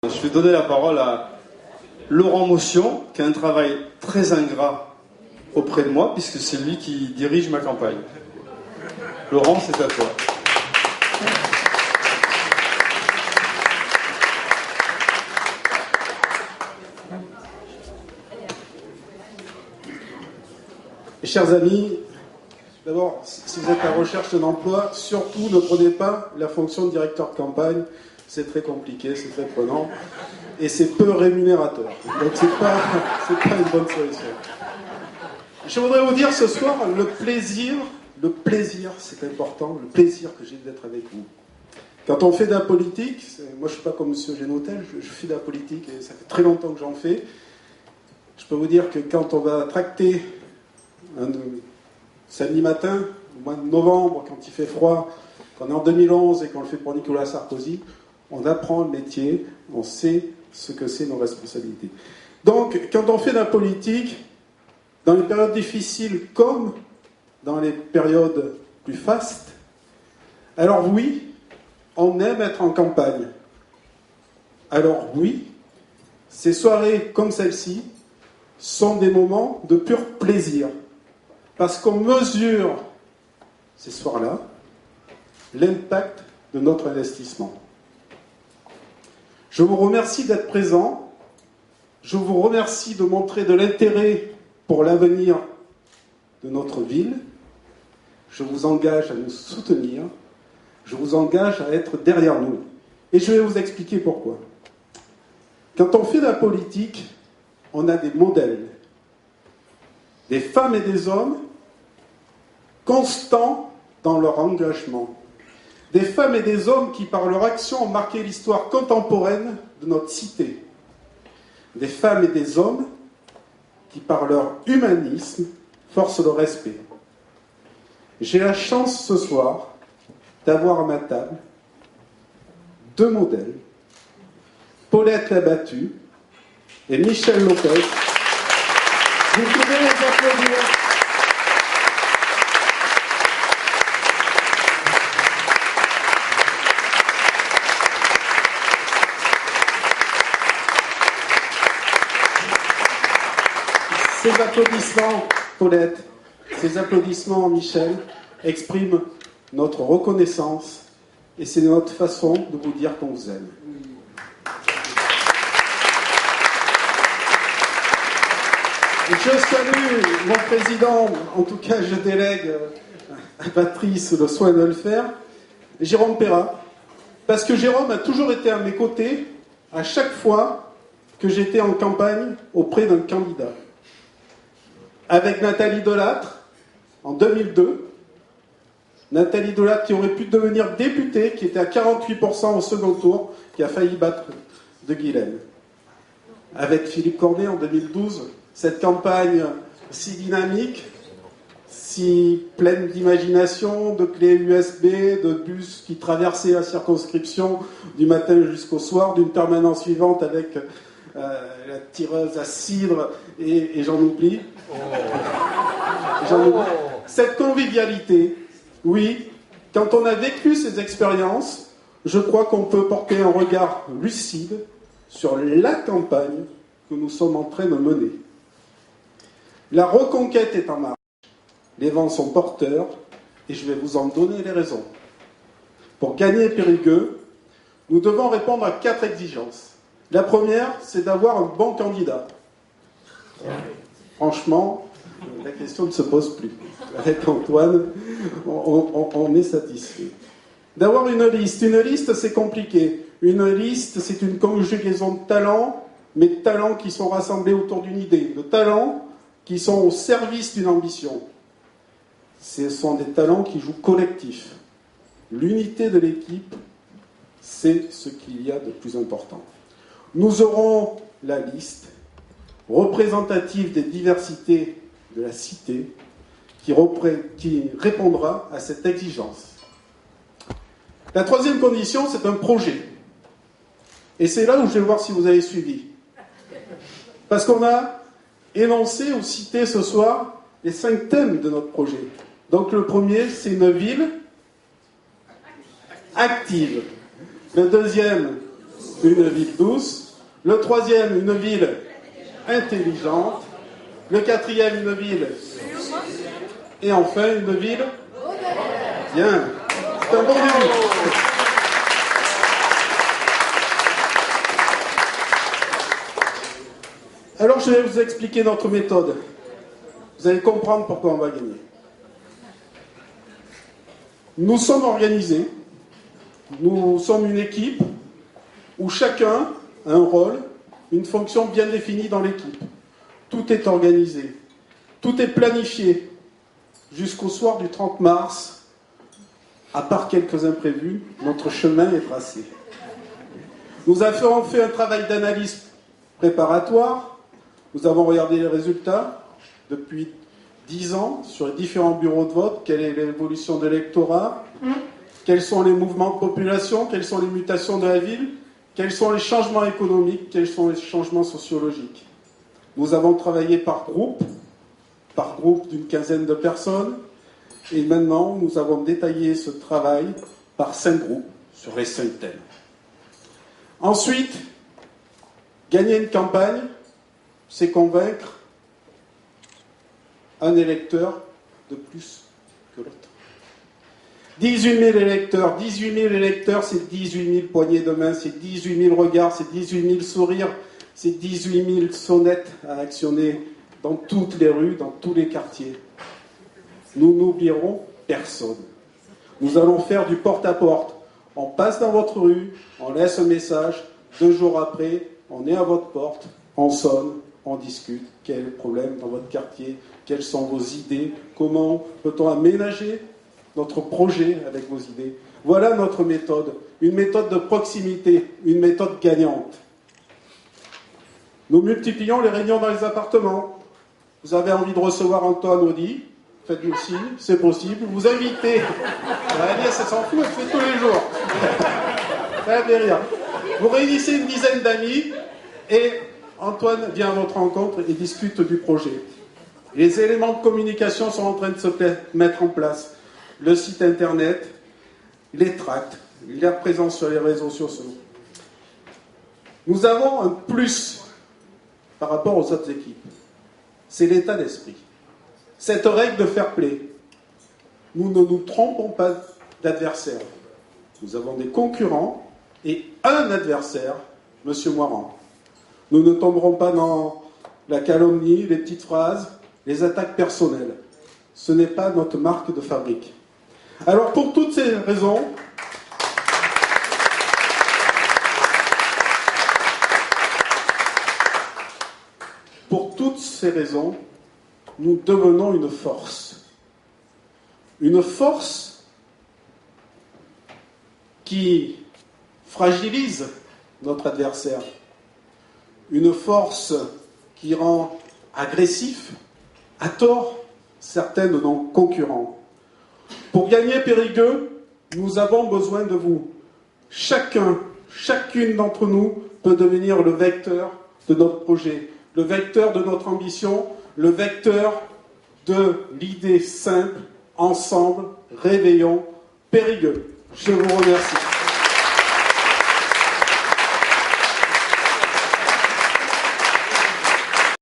Je vais donner la parole à Laurent Motion, qui a un travail très ingrat auprès de moi, puisque c'est lui qui dirige ma campagne. Laurent, c'est à toi. Chers amis, d'abord, si vous êtes à la recherche d'un emploi, surtout ne prenez pas la fonction de directeur de campagne. C'est très compliqué, c'est très prenant, et c'est peu rémunérateur. Donc c'est pas une bonne solution. Je voudrais vous dire ce soir le plaisir, c'est important, le plaisir que j'ai d'être avec vous. Quand on fait de la politique, moi je suis pas comme M. Génotel, je fais de la politique et ça fait très longtemps que j'en fais. Je peux vous dire que quand on va tracter un samedi matin, au mois de novembre, quand il fait froid, qu'on est en 2011 et qu'on le fait pour Nicolas Sarkozy, on apprend le métier, on sait ce que c'est nos responsabilités. Donc, quand on fait de la politique, dans les périodes difficiles comme dans les périodes plus fastes, alors oui, on aime être en campagne. Alors oui, ces soirées comme celle-ci sont des moments de pur plaisir. Parce qu'on mesure, ces soirs-là, l'impact de notre investissement. Je vous remercie d'être présents. Je vous remercie de montrer de l'intérêt pour l'avenir de notre ville. Je vous engage à nous soutenir. Je vous engage à être derrière nous. Et je vais vous expliquer pourquoi. Quand on fait de la politique, on a des modèles. Des femmes et des hommes constants dans leur engagement. Des femmes et des hommes qui, par leur action, ont marqué l'histoire contemporaine de notre cité. Des femmes et des hommes qui, par leur humanisme, forcent le respect. J'ai la chance ce soir d'avoir à ma table deux modèles, Paulette Labattu et Michel Lopez. Vous pouvez les applaudir. Ces applaudissements, Paulette, ces applaudissements, Michel, expriment notre reconnaissance et c'est notre façon de vous dire qu'on vous aime. Je salue mon président, en tout cas je délègue à Patrice le soin de le faire, Jérôme Perra, parce que Jérôme a toujours été à mes côtés à chaque fois que j'étais en campagne auprès d'un candidat. Avec Nathalie Delattre, en 2002, Nathalie Delattre qui aurait pu devenir députée, qui était à 48% au second tour, qui a failli battre de Guilaine. Avec Philippe Cornet en 2012, cette campagne si dynamique, si pleine d'imagination, de clés USB, de bus qui traversaient la circonscription du matin jusqu'au soir, d'une permanence vivante avec la tireuse à cidre et j'en oublie. Cette convivialité, oui, quand on a vécu ces expériences, je crois qu'on peut porter un regard lucide sur la campagne que nous sommes en train de mener. La reconquête est en marche, les vents sont porteurs et je vais vous en donner les raisons. Pour gagner Périgueux, nous devons répondre à 4 exigences. La première, c'est d'avoir un bon candidat. Franchement, la question ne se pose plus. Avec Antoine, on est satisfait. D'avoir une liste, c'est compliqué. Une liste, c'est une conjugaison de talents, mais de talents qui sont rassemblés autour d'une idée, de talents qui sont au service d'une ambition. Ce sont des talents qui jouent collectif. L'unité de l'équipe, c'est ce qu'il y a de plus important. Nous aurons la liste représentative des diversités de la cité qui répondra à cette exigence. La troisième condition, c'est un projet. Et c'est là où je vais voir si vous avez suivi. Parce qu'on a énoncé ou cité ce soir les 5 thèmes de notre projet. Donc le premier, c'est une ville active. Le deuxième, une ville douce. Le troisième, une ville intelligente. Le quatrième, une ville. Et enfin, une ville. Bien. C'est un bon début. Alors, je vais vous expliquer notre méthode. Vous allez comprendre pourquoi on va gagner. Nous sommes organisés. Nous sommes une équipe où chacun a un rôle, une fonction bien définie dans l'équipe. Tout est organisé. Tout est planifié. Jusqu'au soir du 30 mars, à part quelques imprévus, notre chemin est tracé. Nous avons fait un travail d'analyse préparatoire. Nous avons regardé les résultats depuis 10 ans sur les différents bureaux de vote. Quelle est l'évolution de l'électorat? Quels sont les mouvements de population? Quelles sont les mutations de la ville? Quels sont les changements économiques? Quels sont les changements sociologiques? Nous avons travaillé par groupe d'une quinzaine de personnes. Et maintenant, nous avons détaillé ce travail par 5 groupes sur les 5 thèmes. Ensuite, gagner une campagne, c'est convaincre un électeur de plus que l'autre. 18 000 électeurs, c'est 18 000 poignées de main, c'est 18 000 regards, c'est 18 000 sourires, c'est 18 000 sonnettes à actionner dans toutes les rues, dans tous les quartiers. Nous n'oublierons personne. Nous allons faire du porte-à-porte. On passe dans votre rue, on laisse un message, 2 jours après, on est à votre porte, on sonne, on discute. Quel est le problème dans votre quartier? Quelles sont vos idées? Comment peut-on aménager notre projet avec vos idées? Voilà notre méthode. Une méthode de proximité, une méthode gagnante. Nous multiplions les réunions dans les appartements. Vous avez envie de recevoir Antoine Audy, faites-nous signe, c'est possible. Vous invitez. Agnès, elle s'en fout, elle fait tous les jours. Ça fait rire. Vous réunissez une dizaine d'amis et Antoine vient à votre rencontre et discute du projet. Les éléments de communication sont en train de se mettre en place. Le site internet, les tracts, la présence sur les réseaux sociaux. Nous avons un plus par rapport aux autres équipes. C'est l'état d'esprit. Cette règle de fair play. Nous ne nous trompons pas d'adversaire. Nous avons des concurrents et un adversaire, M. Moirand. Nous ne tomberons pas dans la calomnie, les petites phrases, les attaques personnelles. Ce n'est pas notre marque de fabrique. Alors pour toutes ces raisons, nous devenons une force. Une force qui fragilise notre adversaire. Une force qui rend agressif, à tort, certains de nos concurrents. Pour gagner Périgueux, nous avons besoin de vous. Chacune d'entre nous peut devenir le vecteur de notre projet, le vecteur de notre ambition, le vecteur de l'idée simple, ensemble, réveillons Périgueux. Je vous remercie.